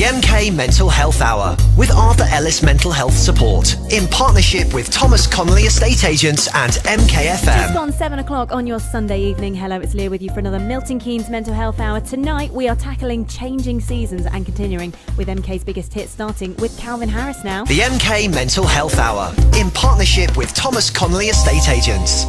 The MK Mental Health Hour with Arthur Ellis Mental Health Support in partnership with Thomas Connolly Estate Agents and MKFM. Just gone 7 o'clock on your Sunday evening. Hello, it's Leah with you for another Milton Keynes Mental Health Hour. Tonight we are tackling changing seasons and continuing with MK's biggest hit, starting with Calvin Harris now. The MK Mental Health Hour in partnership with Thomas Connolly Estate Agents.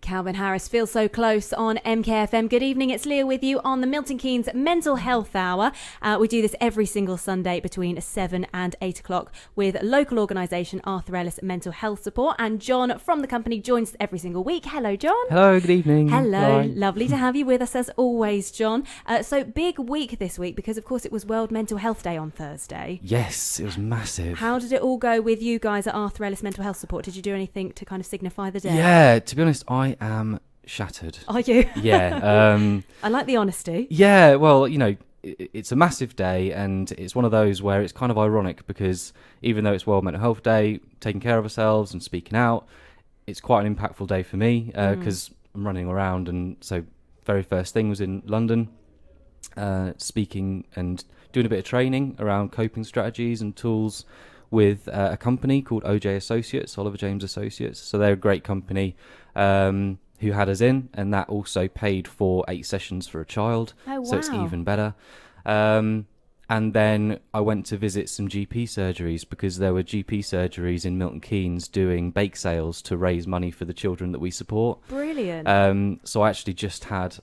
Calvin Harris feels so close on MKFM. Good evening, it's Leah with you on the Milton Keynes Mental Health Hour. We do this every single Sunday between 7 and 8 o'clock with local organisation Arthur Ellis Mental Health Support, and John from the company joins us every single week. Hello, John. Hello, good evening. Hello, Bye. Lovely to have you with us as always, John. So big week this week because of course it was World Mental Health Day on Thursday. Yes, it was massive. How did it all go with you guys at Arthur Ellis Mental Health Support? Did you do anything to kind of signify the day? Yeah, to be honest, I am shattered. Are you? Yeah. I like the honesty. Yeah, well, you know, it's a massive day, and it's one of those where it's kind of ironic because even though it's World Mental Health Day, taking care of ourselves and speaking out, it's quite an impactful day for me because I'm running around, and so very first thing was in London, speaking and doing a bit of training around coping strategies and tools with a company called OJ Associates, Oliver James Associates. So they're a great company who had us in, and that also paid for 8 sessions for a child. Oh, wow. So it's even better. And then I went to visit some GP surgeries because there were GP surgeries in Milton Keynes doing bake sales to raise money for the children that we support. Brilliant. So I actually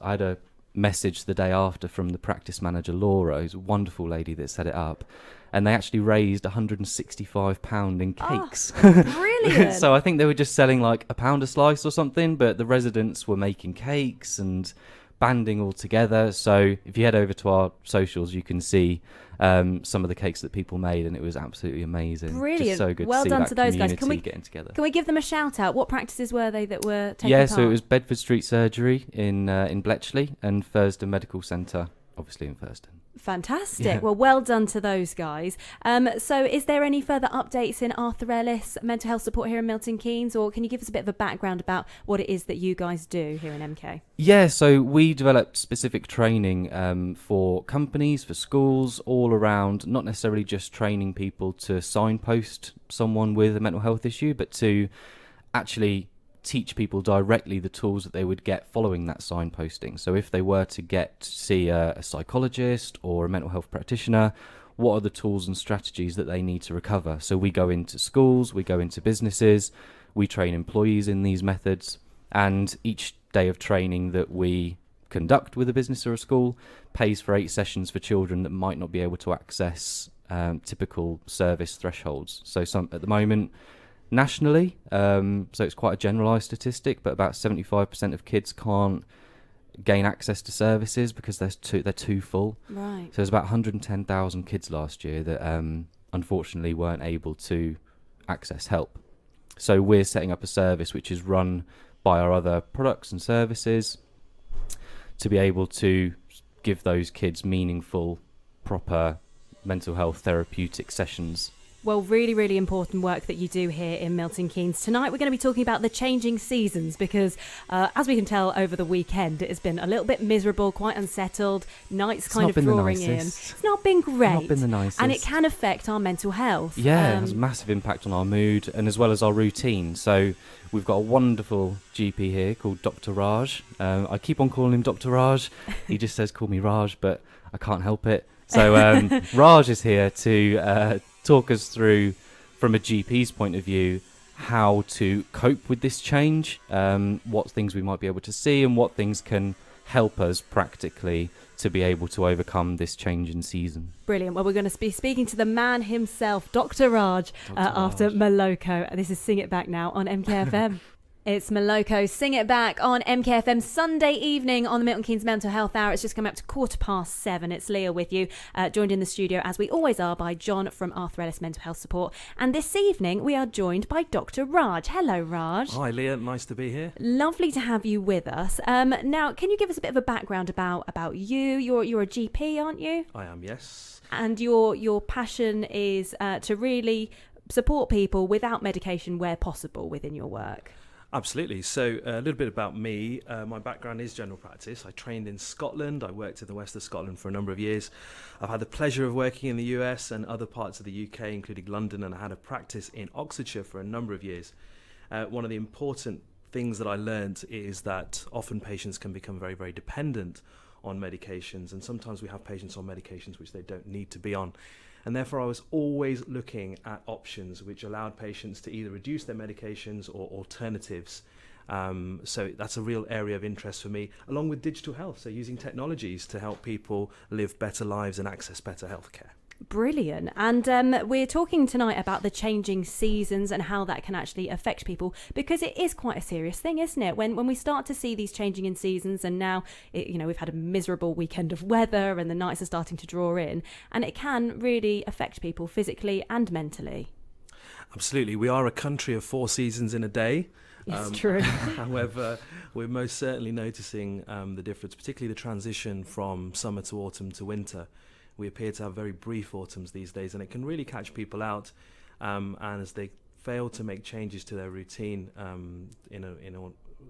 I had a message the day after from the practice manager, Laura, who's a wonderful lady that set it up. And they actually raised £165 in cakes. Brilliant. So I think they were just selling like £1 a slice or something, but the residents were making cakes and banding all together. So if you head over to our socials, you can see some of the cakes that people made, and it was absolutely amazing. Brilliant. Just so good Well to see done that to those guys. community getting together. Can we give them a shout out? What practices were they that were taking Yeah, part? so it was Bedford Street Surgery in Bletchley and Thurston Medical Centre, obviously in Thurston. Fantastic. Yeah. Well done to those guys. So is there any further updates in Arthur Ellis Mental Health Support here in Milton Keynes, or can you give us a bit of a background about what it is that you guys do here in MK? Yeah, so we developed specific training for companies, for schools, all around, not necessarily just training people to signpost someone with a mental health issue, but to actually teach people directly the tools that they would get following that signposting. So if they were to get to see a psychologist or a mental health practitioner, what are the tools and strategies that they need to recover? So we go into schools, we go into businesses, we train employees in these methods, and each day of training that we conduct with a business or a school pays for 8 sessions for children that might not be able to access typical service thresholds. So at the moment, nationally, so it's quite a generalised statistic, but about 75% of kids can't gain access to services because they're too full. Right. So there's about 110,000 kids last year that unfortunately weren't able to access help. So we're setting up a service which is run by our other products and services to be able to give those kids meaningful, proper mental health therapeutic sessions. Well, really, really important work that you do here in Milton Keynes. Tonight we're going to be talking about the changing seasons because, as we can tell over the weekend, it has been a little bit miserable, quite unsettled, nights kind of drawing in. It's not been great. Not been the nicest. And it can affect our mental health. Yeah, it has a massive impact on our mood and as well as our routine. So we've got a wonderful GP here called Dr. Raj. I keep on calling him Dr. Raj. He just says, call me Raj, but I can't help it. So Raj is here to talk us through, from a GP's point of view, how to cope with this change, what things we might be able to see and what things can help us practically to be able to overcome this change in season. Brilliant. Well, we're going to be speaking to the man himself, Dr. Raj, after Moloko. This is Sing It Back now on MKFM. It's Moloko, Sing It Back on MKFM Sunday evening on the Milton Keynes Mental Health Hour. It's just come up to 7:15. It's Leah with you, joined in the studio as we always are by John from Arthur Ellis Mental Health Support. And this evening we are joined by Dr. Raj. Hello, Raj. Hi, Leah. Nice to be here. Lovely to have you with us. Now, can you give us a bit of a background about you? You're a GP, aren't you? I am, yes. And your passion is to really support people without medication where possible within your work. Absolutely. So a little bit about me. My background is general practice. I trained in Scotland. I worked in the west of Scotland for a number of years. I've had the pleasure of working in the US and other parts of the UK, including London, and I had a practice in Oxfordshire for a number of years. One of the important things that I learned is that often patients can become very, very dependent on medications, and sometimes we have patients on medications which they don't need to be on. And therefore I was always looking at options which allowed patients to either reduce their medications or alternatives. So that's a real area of interest for me, along with digital health, so using technologies to help people live better lives and access better healthcare. Brilliant. And we're talking tonight about the changing seasons and how that can actually affect people, because it is quite a serious thing, isn't it? When we start to see these changing in seasons, and now we've had a miserable weekend of weather and the nights are starting to draw in, and it can really affect people physically and mentally. Absolutely. We are a country of 4 seasons in a day. It's true. However, we're most certainly noticing the difference, particularly the transition from summer to autumn to winter. We appear to have very brief autumns these days, and it can really catch people out. And as they fail to make changes to their routine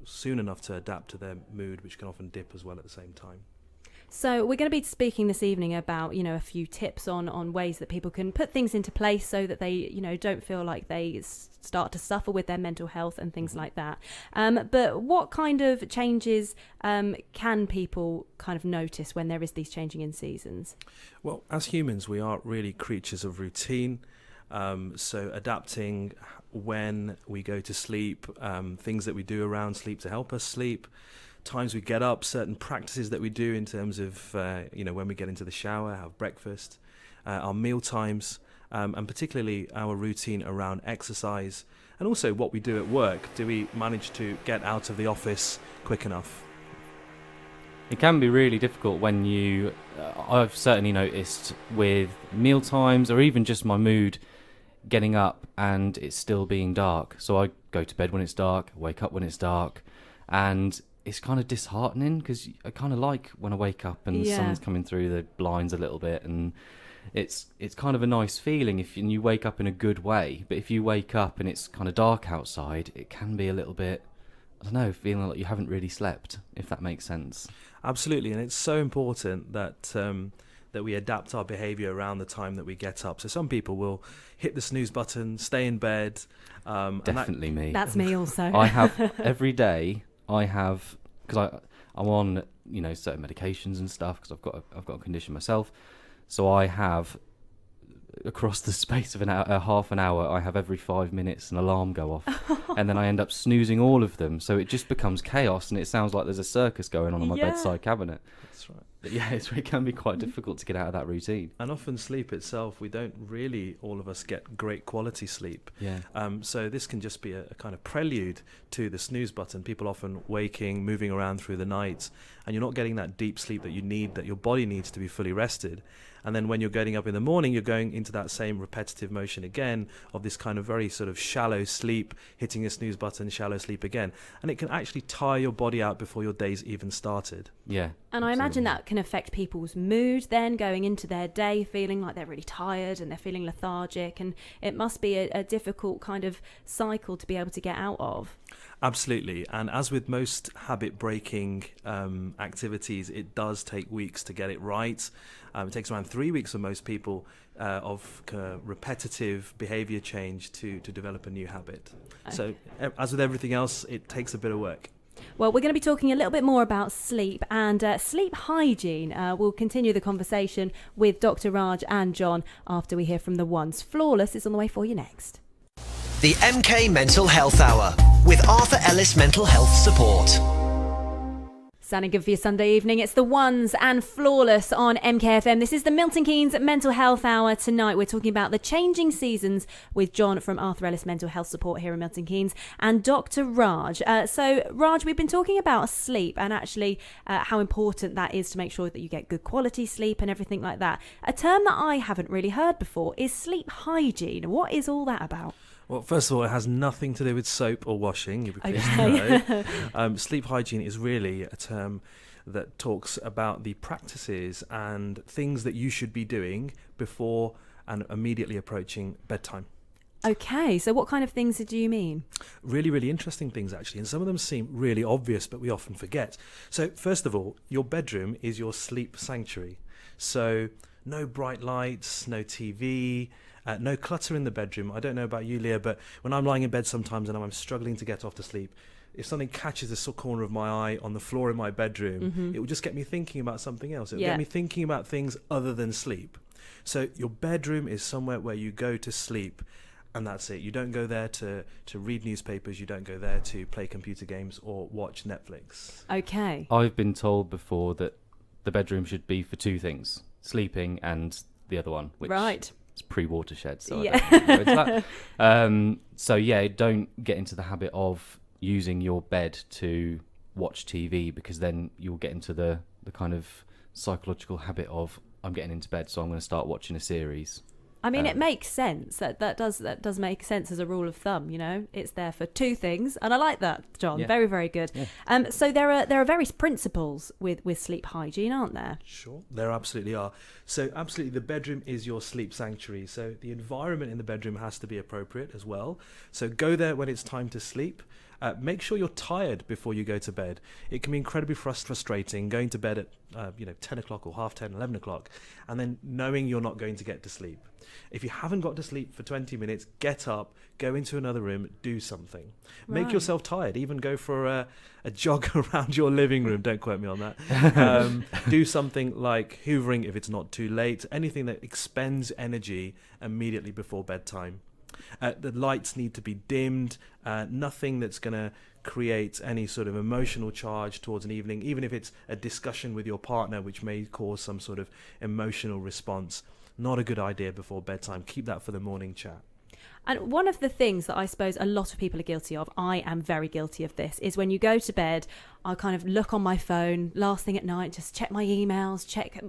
soon enough to adapt to their mood, which can often dip as well at the same time. So we're going to be speaking this evening about, a few tips on ways that people can put things into place so that they, don't feel like they start to suffer with their mental health and things like that. But what kind of changes can people kind of notice when there is these changing in seasons? Well, as humans, we are really creatures of routine. So adapting when we go to sleep, things that we do around sleep to help us sleep, times we get up, certain practices that we do in terms of, when we get into the shower, have breakfast, our meal times, and particularly our routine around exercise, and also what we do at work. Do we manage to get out of the office quick enough? It can be really difficult when I've certainly noticed with meal times or even just my mood getting up and it's still being dark. So I go to bed when it's dark, wake up when it's dark, and it's kind of disheartening because I kind of like when I wake up and the sun's coming through the blinds a little bit, and it's kind of a nice feeling if you wake up in a good way. But if you wake up and it's kind of dark outside, it can be a little bit, I don't know, feeling like you haven't really slept, if that makes sense. Absolutely, and it's so important that we adapt our behaviour around the time that we get up. So some people will hit the snooze button, stay in bed. Definitely me. That's me also. I have every day. Because I'm on certain medications and stuff because I've got a condition myself. So I have, across the space of half an hour, I have every 5 minutes an alarm go off, and then I end up snoozing all of them. So it just becomes chaos, and it sounds like there's a circus going on my bedside cabinet. That's right. But yeah, it can be quite difficult to get out of that routine. And often sleep itself, we don't really, all of us, get great quality sleep. Yeah. So this can just be a kind of prelude to the snooze button. People often waking, moving around through the night, and you're not getting that deep sleep that you need, that your body needs to be fully rested. And then when you're getting up in the morning, you're going into that same repetitive motion again of this kind of very sort of shallow sleep, hitting a snooze button, shallow sleep again. And it can actually tire your body out before your day's even started. Yeah. And I imagine that can affect people's mood then, going into their day feeling like they're really tired and they're feeling lethargic. And it must be a difficult kind of cycle to be able to get out of. Absolutely. And as with most habit-breaking activities, it does take weeks to get it right. It takes around 3 weeks for most people of repetitive behaviour change to develop a new habit. Okay. So as with everything else, it takes a bit of work. Well, we're going to be talking a little bit more about sleep and sleep hygiene. We'll continue the conversation with Dr. Raj and John after we hear from the ones. Flawless is on the way for you next. The MK Mental Health Hour with Arthur Ellis Mental Health Support. Sounding good for your Sunday evening. It's the ones and Flawless on MKFM. This is the Milton Keynes Mental Health Hour. Tonight we're talking about the changing seasons with John from Arthur Ellis Mental Health Support here in Milton Keynes and Dr. Raj. So Raj, we've been talking about sleep and actually how important that is to make sure that you get good quality sleep and everything like that. A term that I haven't really heard before is sleep hygiene. What is all that about? Well, first of all, it has nothing to do with soap or washing. You'll be pleased to know. Sleep hygiene is really a term that talks about the practices and things that you should be doing before and immediately approaching bedtime. Okay, so what kind of things do you mean? Really, really interesting things, actually. And some of them seem really obvious, but we often forget. So, first of all, your bedroom is your sleep sanctuary. So, no bright lights, no TV, no clutter in the bedroom. I don't know about you, Leah, but when I'm lying in bed sometimes and I'm struggling to get off to sleep, if something catches the corner of my eye on the floor in my bedroom, it will just get me thinking about something else. It will get me thinking about things other than sleep. So, your bedroom is somewhere where you go to sleep. And that's it. You don't go there to read newspapers. You don't go there to play computer games or watch Netflix. Okay. I've been told before that the bedroom should be for two things: sleeping and the other one, which is pre-watershed. So I don't know into that. So yeah, don't get into the habit of using your bed to watch TV, because then you'll get into the kind of psychological habit of, I'm getting into bed, so I'm going to start watching a series. I mean, it makes sense. That does make sense as a rule of thumb. You know, it's there for two things, and I like that, John. Yeah. Very, very good. Yeah. So there are various principles with sleep hygiene, aren't there? Sure, there absolutely are. So absolutely, the bedroom is your sleep sanctuary. So the environment in the bedroom has to be appropriate as well. So go there when it's time to sleep. Make sure you're tired before you go to bed. It can be incredibly frustrating going to bed at 10 o'clock or half 10, 11 o'clock, and then knowing you're not going to get to sleep. If you haven't got to sleep for 20 minutes, get up, go into another room, do something. Right. Make yourself tired. Even go for a jog around your living room. Don't quote me on that. Do something like hoovering if it's not too late. Anything that expends energy immediately before bedtime. The lights need to be dimmed. Nothing that's going to create any sort of emotional charge towards an evening, even if it's a discussion with your partner, which may cause some sort of emotional response. Not a good idea before bedtime. Keep that for the morning chat. And one of the things that I suppose a lot of people are guilty of, I am very guilty of this, is when you go to bed, I'll kind of look on my phone last thing at night, just check my emails, check,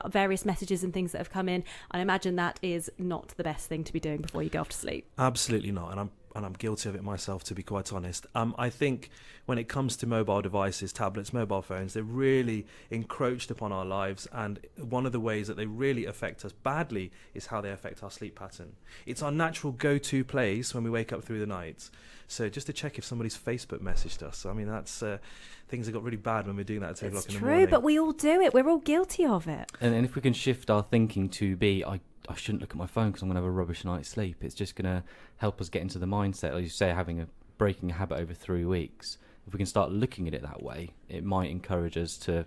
various messages and things that have come in. I imagine that is not the best thing to be doing before you go off to sleep. Absolutely not. And I'm guilty of it myself, to be quite honest. I think when it comes to mobile devices, tablets, mobile phones, they're really encroached upon our lives. And one of the ways that they really affect us badly is how they affect our sleep pattern. It's our natural go-to place when we wake up through the night. So just to check if somebody's Facebook messaged us. I mean, that's things have got really bad when we're doing that at 2 o'clock in the morning. It's true, but we all do it. We're all guilty of it. And if we can shift our thinking to be, I shouldn't look at my phone because I'm going to have a rubbish night's sleep. It's just going to help us get into the mindset, like you say, breaking a habit over 3 weeks. If we can start looking at it that way, it might encourage us to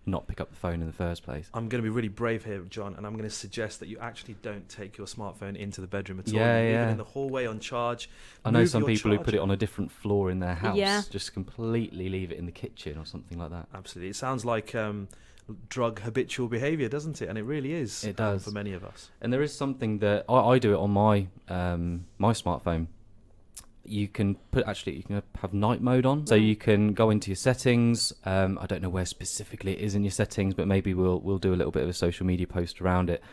not pick up the phone in the first place. I'm going to be really brave here, John, and I'm going to suggest that you actually don't take your smartphone into the bedroom at all. Yeah, Leave yeah. it in the hallway on charge. I know some people who charger. put it on a different floor in their house. Yeah. Just completely leave it in the kitchen or something like that. Absolutely. It sounds like drug habitual behaviour, doesn't it? And it really is. It does. For many of us. And there is something that I do it on my my smartphone. You can have night mode on, so you can go into your settings. I don't know where specifically it is in your settings, but maybe we'll do a little bit of a social media post around it.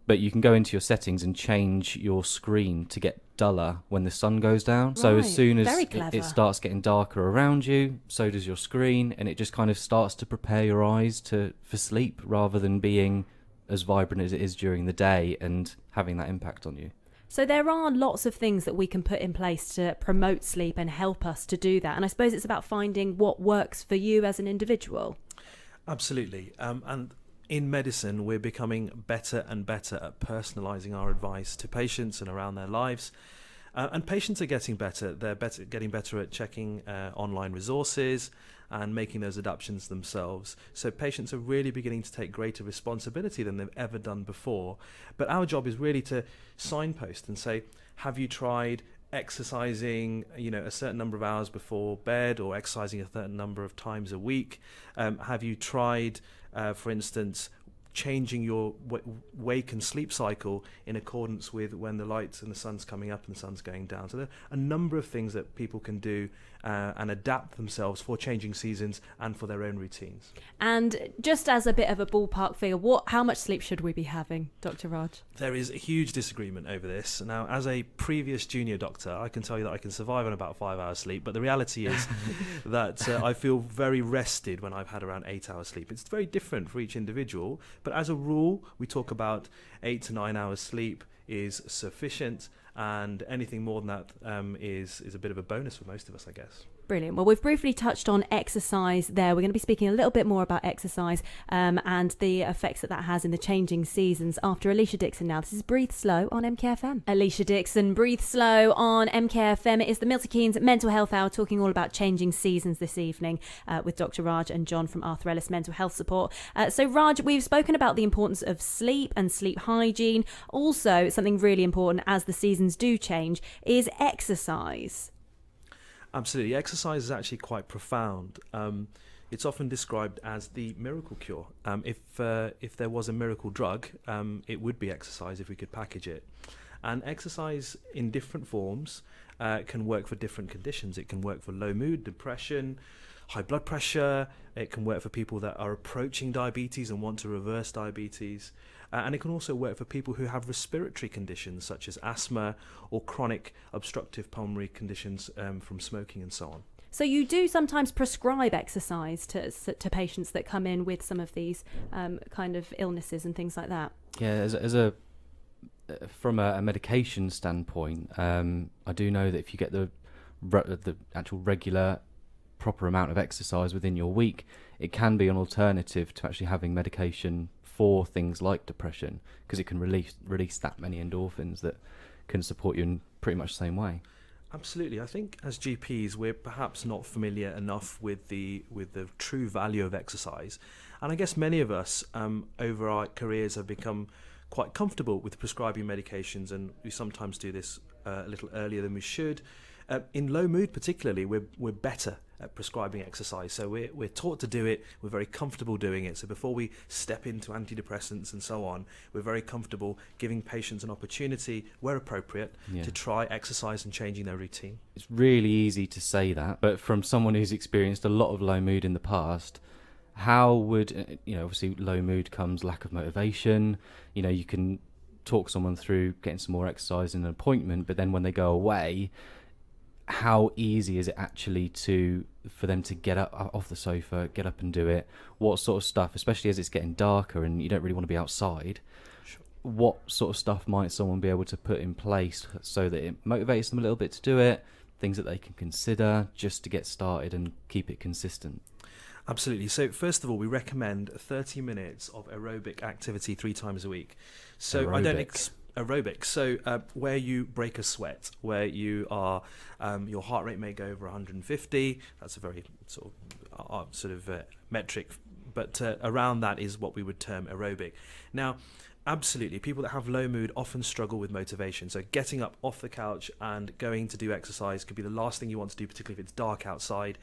But you can go into your settings and change your screen to get duller when the sun goes down. Right. So as soon as Very it clever. starts getting darker around you, so does your screen, and it just kind of starts to prepare your eyes for sleep rather than being as vibrant as it is during the day and having that impact on you. So there are lots of things that we can put in place to promote sleep and help us to do that. And I suppose it's about finding what works for you as an individual. Absolutely. And in medicine, we're becoming better and better at personalising our advice to patients and around their lives. And patients are getting better. They're getting better at checking online resources and making those adaptations themselves. So patients are really beginning to take greater responsibility than they've ever done before. But our job is really to signpost and say, have you tried exercising, a certain number of hours before bed, or exercising a certain number of times a week? Have you tried, for instance, changing your wake and sleep cycle in accordance with when the lights and the sun's coming up and the sun's going down? So there are a number of things that people can do and adapt themselves for changing seasons and for their own routines. And just as a bit of a ballpark figure, how much sleep should we be having, Dr. Raj? There is a huge disagreement over this. Now, as a previous junior doctor, I can tell you that I can survive on about 5 hours sleep, but the reality is that I feel very rested when I've had around 8 hours sleep. It's very different for each individual, but as a rule, we talk about 8 to 9 hours sleep is sufficient, and anything more than that is a bit of a bonus for most of us, I guess. Brilliant. Well, we've briefly touched on exercise there. We're going to be speaking a little bit more about exercise and the effects that has in the changing seasons after Alicia Dixon now. This is Breathe Slow on MKFM. Alicia Dixon, Breathe Slow on MKFM. It is the Milton Keynes Mental Health Hour, talking all about changing seasons this evening with Dr. Raj and John from Arthur Ellis Mental Health Support. So Raj, we've spoken about the importance of sleep and sleep hygiene. Also, something really important as the seasons do change is exercise. Absolutely. Exercise is actually quite profound. It's often described as the miracle cure. If there was a miracle drug, it would be exercise if we could package it. And exercise in different forms can work for different conditions. It can work for low mood, depression, high blood pressure. It can work for people that are approaching diabetes and want to reverse diabetes. And it can also work for people who have respiratory conditions such as asthma or chronic obstructive pulmonary conditions from smoking and so on. So you do sometimes prescribe exercise to patients that come in with some of these kind of illnesses and things like that? Yeah, from a medication standpoint, I do know that if you get the actual regular proper amount of exercise within your week, it can be an alternative to actually having medication for things like depression, because it can release that many endorphins that can support you in pretty much the same way. Absolutely. I think as GPs we're perhaps not familiar enough with the true value of exercise, and I guess many of us over our careers have become quite comfortable with prescribing medications, and we sometimes do this a little earlier than we should. In low mood particularly, we're better at prescribing exercise, so we're taught to do it, we're very comfortable doing it. So before we step into antidepressants and so on, we're very comfortable giving patients an opportunity, where appropriate, to try exercise and changing their routine. It's really easy to say that, but from someone who's experienced a lot of low mood in the past, how would, obviously low mood comes lack of motivation. You can talk someone through getting some more exercise in an appointment, but then when they go away, how easy is it actually for them to get up off the sofa, get up and do it? What sort of stuff, especially as it's getting darker and you don't really want to be outside, what sort of stuff might someone be able to put in place so that it motivates them a little bit to do it, things that they can consider just to get started and keep it consistent? Absolutely. So first of all, we recommend 30 minutes of aerobic activity 3 times a week. So aerobic. So where you break a sweat, where you are, your heart rate may go over 150. That's a very sort of metric, but around that is what we would term aerobic. Now, absolutely, people that have low mood often struggle with motivation. So getting up off the couch and going to do exercise could be the last thing you want to do, particularly if it's dark outside.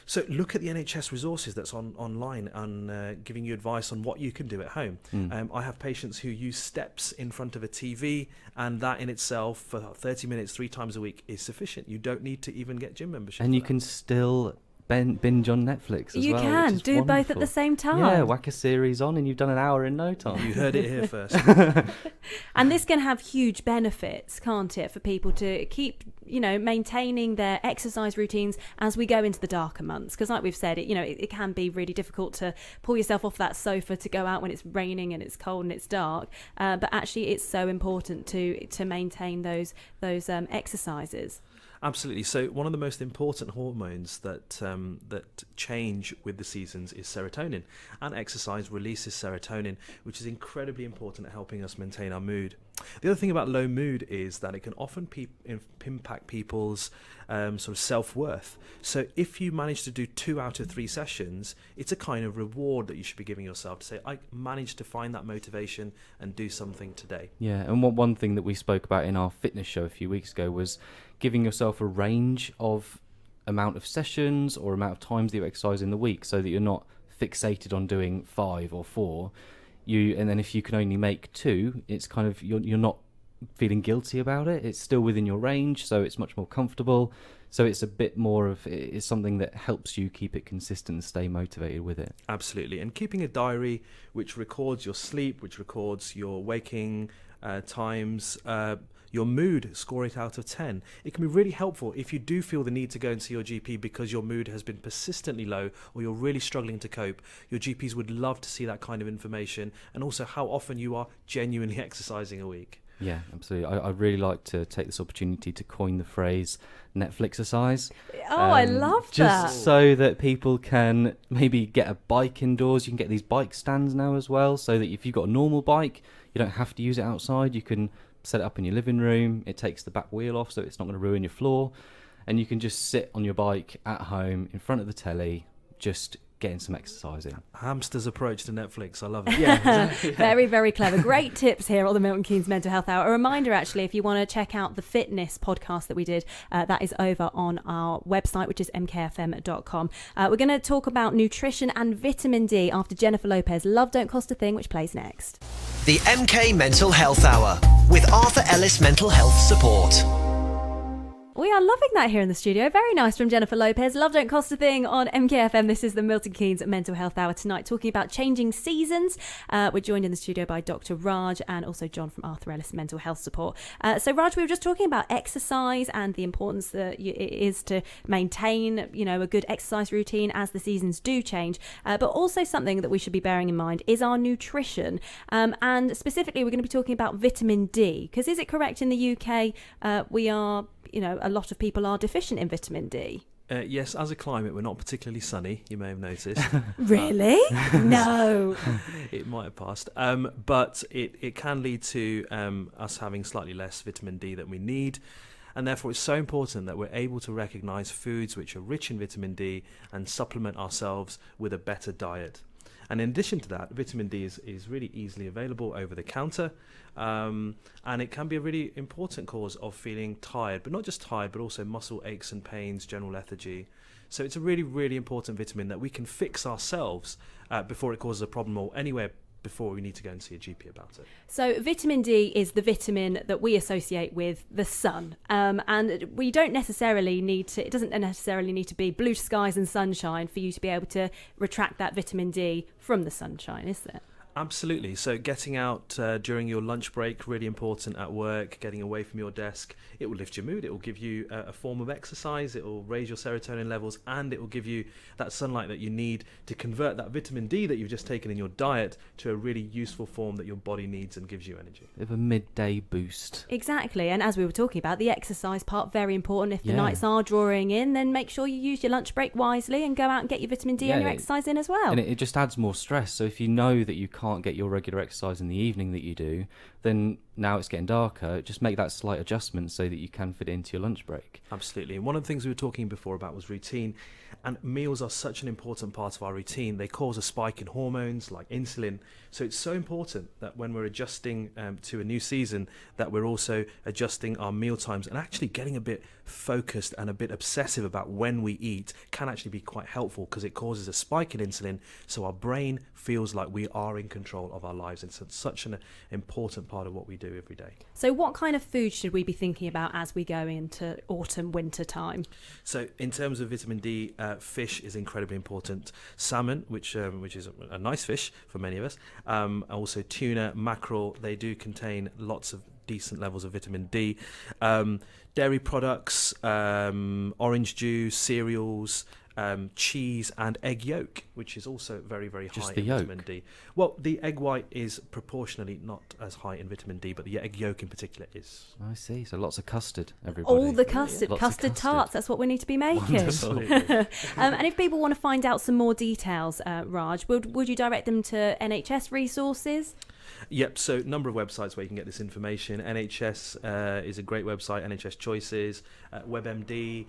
So look at the NHS resources that's online and giving you advice on what you can do at home. I have patients who use steps in front of a TV, and that in itself for 30 minutes 3 times a week is sufficient. You don't need to even get gym membership. And you can still binge on Netflix as well. You can do wonderful. both at the same time. Yeah, whack a series on and you've done an hour in no time. You heard it here first. And this can have huge benefits, can't it, for people to keep, maintaining their exercise routines as we go into the darker months. Because like we've said, it can be really difficult to pull yourself off that sofa to go out when it's raining and it's cold and it's dark. But actually, it's so important to maintain those exercises. Absolutely. So one of the most important hormones that change with the seasons is serotonin, and exercise releases serotonin, which is incredibly important at helping us maintain our mood. The other thing about low mood is that it can often impact people's sort of self-worth. So if you manage to do 2 out of 3 sessions, it's a kind of reward that you should be giving yourself to say, I managed to find that motivation and do something today. Yeah, and one thing that we spoke about in our fitness show a few weeks ago was giving yourself a range of amount of sessions or amount of times that you exercise in the week, so that you're not fixated on doing 5 or 4. And then if you can only make 2, it's kind of you're not feeling guilty about it. It's still within your range, so it's much more comfortable. So it's a bit more of, it's something that helps you keep it consistent and stay motivated with it. Absolutely. And keeping a diary which records your sleep, which records your waking times, your mood, score it out of 10. It can be really helpful if you do feel the need to go and see your GP because your mood has been persistently low or you're really struggling to cope. Your GPs would love to see that kind of information, and also how often you are genuinely exercising a week. Yeah, absolutely. I really like to take this opportunity to coin the phrase Netflix-ercise. Oh, I love that. Just so that people can maybe get a bike indoors. You can get these bike stands now as well, so that if you've got a normal bike, you don't have to use it outside. You can set it up in your living room. It takes the back wheel off, so it's not going to ruin your floor. And you can just sit on your bike at home in front of the telly, just getting some exercise in. Hamster's approach to Netflix. I love it. Yeah. Very, very clever. Great tips here on the Milton Keynes Mental Health Hour. A reminder, actually, if you want to check out the fitness podcast that we did, that is over on our website, which is mkfm.com. We're going to talk about nutrition and vitamin D after Jennifer Lopez, Love Don't Cost a Thing, which plays next. The MK Mental Health Hour with Arthur Ellis Mental Health Support. We are loving that here in the studio. Very nice from Jennifer Lopez. Love Don't Cost a Thing on MKFM. This is the Milton Keynes Mental Health Hour tonight, talking about changing seasons. We're joined in the studio by Dr. Raj and also John from Arthur Ellis Mental Health Support. So Raj, we were just talking about exercise and the importance that it is to maintain, a good exercise routine as the seasons do change. But also something that we should be bearing in mind is our nutrition. And specifically, we're going to be talking about vitamin D, because is it correct in the UK we are, a lot of people are deficient in vitamin D? Yes, as a climate, we're not particularly sunny, you may have noticed. Really? No. It might have passed. But it can lead to us having slightly less vitamin D than we need. And therefore, it's so important that we're able to recognise foods which are rich in vitamin D and supplement ourselves with a better diet. And in addition to that, vitamin D is really easily available over the counter. And it can be a really important cause of feeling tired, but not just tired, but also muscle aches and pains, general lethargy. So it's a really, really important vitamin that we can fix ourselves before it causes a problem or anywhere before we need to go and see a GP about it. So vitamin D is the vitamin that we associate with the sun. And we don't necessarily need to, it doesn't necessarily need to be blue skies and sunshine for you to be able to retract that vitamin D from the sunshine, is there? Absolutely. So getting out during your lunch break, really important at work, getting away from your desk. It will lift your mood. It will give you a form of exercise. It will raise your serotonin levels, and it will give you that sunlight that you need to convert that vitamin D that you've just taken in your diet to a really useful form that your body needs and gives you energy. Of a midday boost. Exactly. And as we were talking about, the exercise part, very important. If the nights are drawing in, then make sure you use your lunch break wisely and go out and get your vitamin D and your exercise in as well. And it just adds more stress. So if you know that you can't get your regular exercise in the evening that you do, then now it's getting darker, just make that slight adjustment so that you can fit it into your lunch break. Absolutely. And one of the things we were talking before about was routine, and meals are such an important part of our routine. They cause a spike in hormones like insulin, so it's so important that when we're adjusting to a new season, that we're also adjusting our meal times, and actually getting a bit focused and a bit obsessive about when we eat can actually be quite helpful, because it causes a spike in insulin, so our brain feels like we are in control of our lives. It's such an important part of what we do every day. So what kind of food should we be thinking about as we go into autumn, winter time? So in terms of vitamin D, fish is incredibly important. Salmon, which is a nice fish for many of us, also tuna, mackerel, they do contain lots of decent levels of vitamin D. Dairy products, orange juice, cereals, cheese and egg yolk, which is also very, very high in vitamin D. Well, the egg white is proportionally not as high in vitamin D, but the egg yolk in particular is. I see. So lots of custard, everybody. All the custard, Lots custard of tarts, that's what we need to be making. Absolutely. And if people want to find out some more details, Raj, would you direct them to NHS resources? Yep, so a number of websites where you can get this information. NHS is a great website, NHS Choices, WebMD,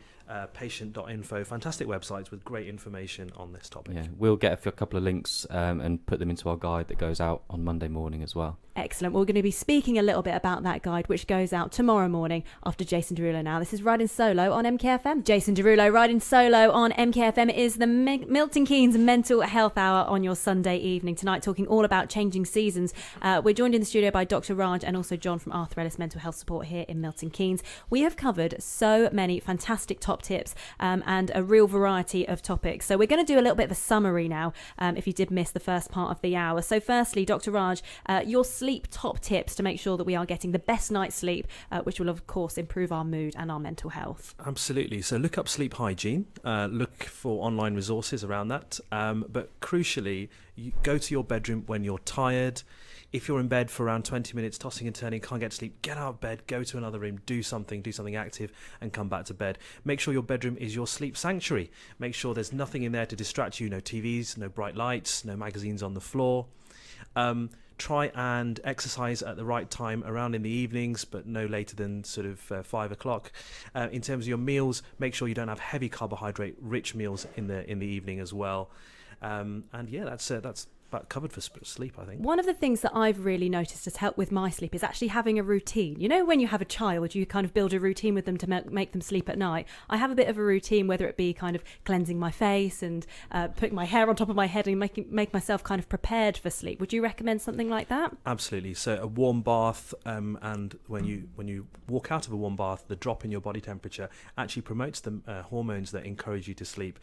patient.info, fantastic websites with great information on this topic. Yeah, we'll get a couple of links and put them into our guide that goes out on Monday morning as well. Excellent. We're going to be speaking a little bit about that guide, which goes out tomorrow morning after Jason Derulo now. This is Riding Solo on MKFM. Jason Derulo, Riding Solo on MKFM. It is the Milton Keynes Mental Health Hour on your Sunday evening tonight, talking all about changing seasons. We're joined in the studio by Dr. Raj and also John from Arthur Ellis Mental Health Support here in Milton Keynes. We have covered so many fantastic top tips and a real variety of topics. So we're going to do a little bit of a summary now, if you did miss the first part of the hour. So firstly, Dr. Raj, your sleep top tips to make sure that we are getting the best night's sleep, which will of course improve our mood and our mental health. Absolutely. So look up sleep hygiene, look for online resources around that, but crucially you go to your bedroom when you're tired. If you're in bed for around 20 minutes, tossing and turning, can't get to sleep, get out of bed, go to another room, do something active, and come back to bed. Make sure your bedroom is your sleep sanctuary. Make sure there's nothing in there to distract you, no TVs, no bright lights, no magazines on the floor. Try and exercise at the right time, around in the evenings, but no later than sort of 5 o'clock. In terms of your meals, make sure you don't have heavy carbohydrate-rich meals in the evening as well. And yeah, that's about covered for sleep, I think. One of the things that I've really noticed has helped with my sleep is actually having a routine. You know, when you have a child, you kind of build a routine with them to make them sleep at night. I have a bit of a routine, whether it be kind of cleansing my face and putting my hair on top of my head and make myself kind of prepared for sleep. Would you recommend something like that? Absolutely. So a warm bath, and when you walk out of a warm bath, the drop in your body temperature actually promotes the hormones that encourage you to sleep.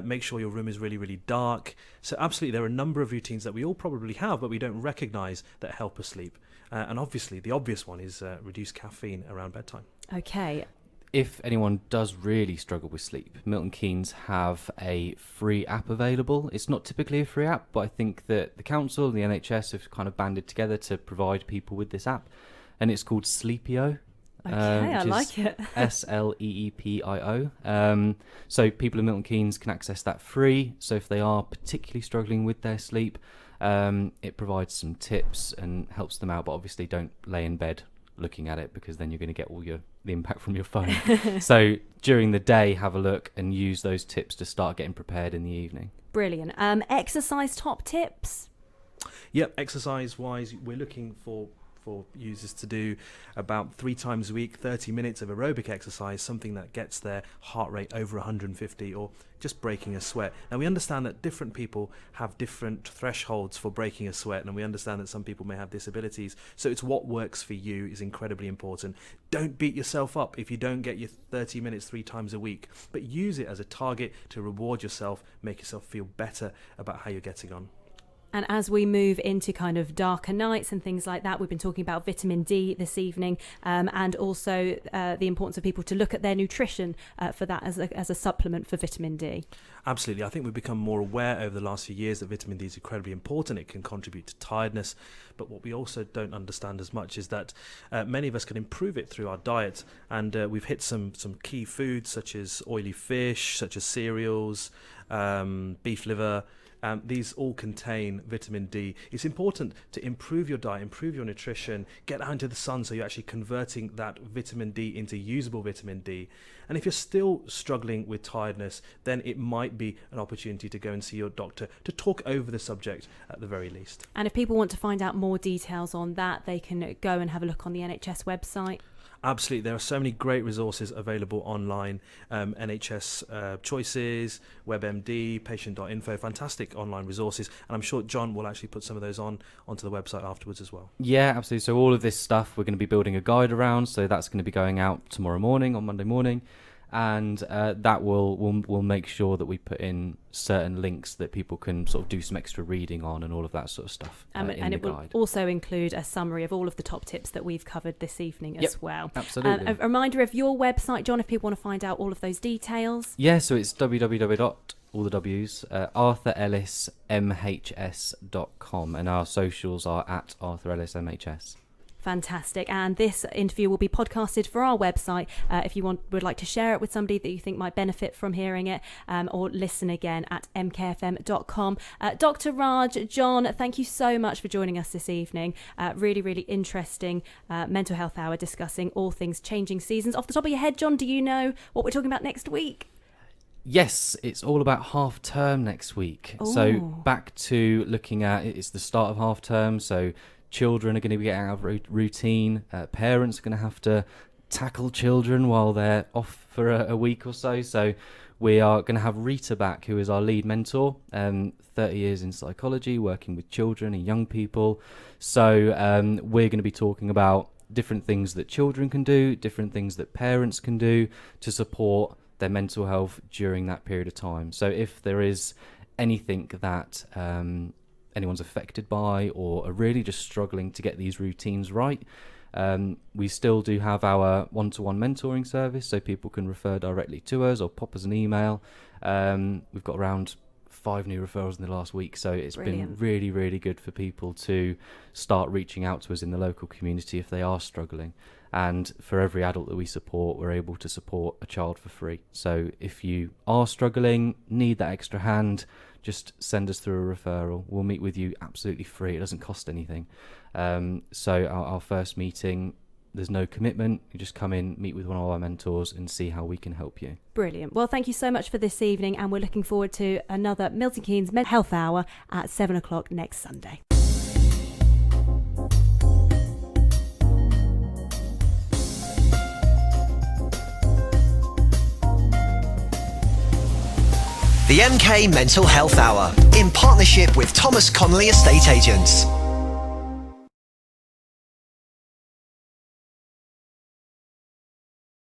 Make sure your room is really, really dark. So absolutely, there are a number of routines that we all probably have, but we don't recognise that help us sleep. And obviously, the obvious one is reduce caffeine around bedtime. Okay. If anyone does really struggle with sleep, Milton Keynes have a free app available. It's not typically a free app, but I think that the council and the NHS have kind of banded together to provide people with this app, and it's called Sleepio. Okay, I like it. Sleepio. So people in Milton Keynes can access that free. So if they are particularly struggling with their sleep, it provides some tips and helps them out. But obviously, don't lay in bed looking at it, because then you're going to get all the impact from your phone. So during the day, have a look and use those tips to start getting prepared in the evening. Brilliant. Exercise top tips? Yep, exercise-wise, we're looking for users to do about 3 times a week, 30 minutes of aerobic exercise, something that gets their heart rate over 150, or just breaking a sweat. Now, we understand that different people have different thresholds for breaking a sweat, and we understand that some people may have disabilities, so it's what works for you is incredibly important. Don't beat yourself up if you don't get your 30 minutes 3 times a week, but use it as a target to reward yourself, make yourself feel better about how you're getting on. And as we move into kind of darker nights and things like that, we've been talking about vitamin D this evening, and also the importance of people to look at their nutrition for that as a supplement for vitamin D. Absolutely. I think we've become more aware over the last few years that vitamin D is incredibly important. It can contribute to tiredness. But what we also don't understand as much is that many of us can improve it through our diet. And we've hit some key foods such as oily fish, such as cereals, beef liver. These all contain vitamin D. It's important to improve your diet, improve your nutrition, get out into the sun so you're actually converting that vitamin D into usable vitamin D. And if you're still struggling with tiredness, then it might be an opportunity to go and see your doctor to talk over the subject at the very least. And if people want to find out more details on that, they can go and have a look on the NHS website. Absolutely. There are so many great resources available online. NHS Choices, WebMD, Patient.info, fantastic online resources. And I'm sure John will actually put some of those onto the website afterwards as well. Yeah, absolutely. So all of this stuff we're going to be building a guide around. So that's going to be going out tomorrow morning, on Monday morning. And that will make sure that we put in certain links that people can sort of do some extra reading on and all of that sort of stuff. And it will also include a summary of all of the top tips that we've covered this evening as well. Absolutely. A reminder of your website, John, if people want to find out all of those details. Yeah, so it's www.arthurellismhs.com, and our socials are at ArthurEllisMHS. Fantastic. And this interview will be podcasted for our website if you would like to share it with somebody that you think might benefit from hearing it, or listen again at mkfm.com. Dr. Raj, John, thank you so much for joining us this evening. Really, really interesting mental health hour discussing all things changing seasons. Off the top of your head, John, do you know what we're talking about next week? Yes, it's all about half term next week. Ooh. So back to looking at it's the start of half term, so children are going to be getting out of routine. Parents are going to have to tackle children while they're off for a week or so. So we are going to have Rita back, who is our lead mentor, 30 years in psychology, working with children and young people. So we're going to be talking about different things that children can do, different things that parents can do to support their mental health during that period of time. So if there is anything that anyone's affected by or are really just struggling to get these routines right, we still do have our one-to-one mentoring service, so people can refer directly to us or pop us an email. We've got around 5 new referrals in the last week. So it's Brilliant. been really, really good for people to start reaching out to us in the local community if they are struggling. And for every adult that we support, we're able to support a child for free. So if you are struggling, need that extra hand, just send us through a referral. We'll meet with you absolutely free. It doesn't cost anything. So our first meeting, there's no commitment. You just come in, meet with one of our mentors and see how we can help you. Brilliant. Well, thank you so much for this evening, and we're looking forward to another Milton Keynes Mental Health Hour at 7 o'clock next Sunday. The MK Mental Health Hour, in partnership with Thomas Connolly Estate Agents.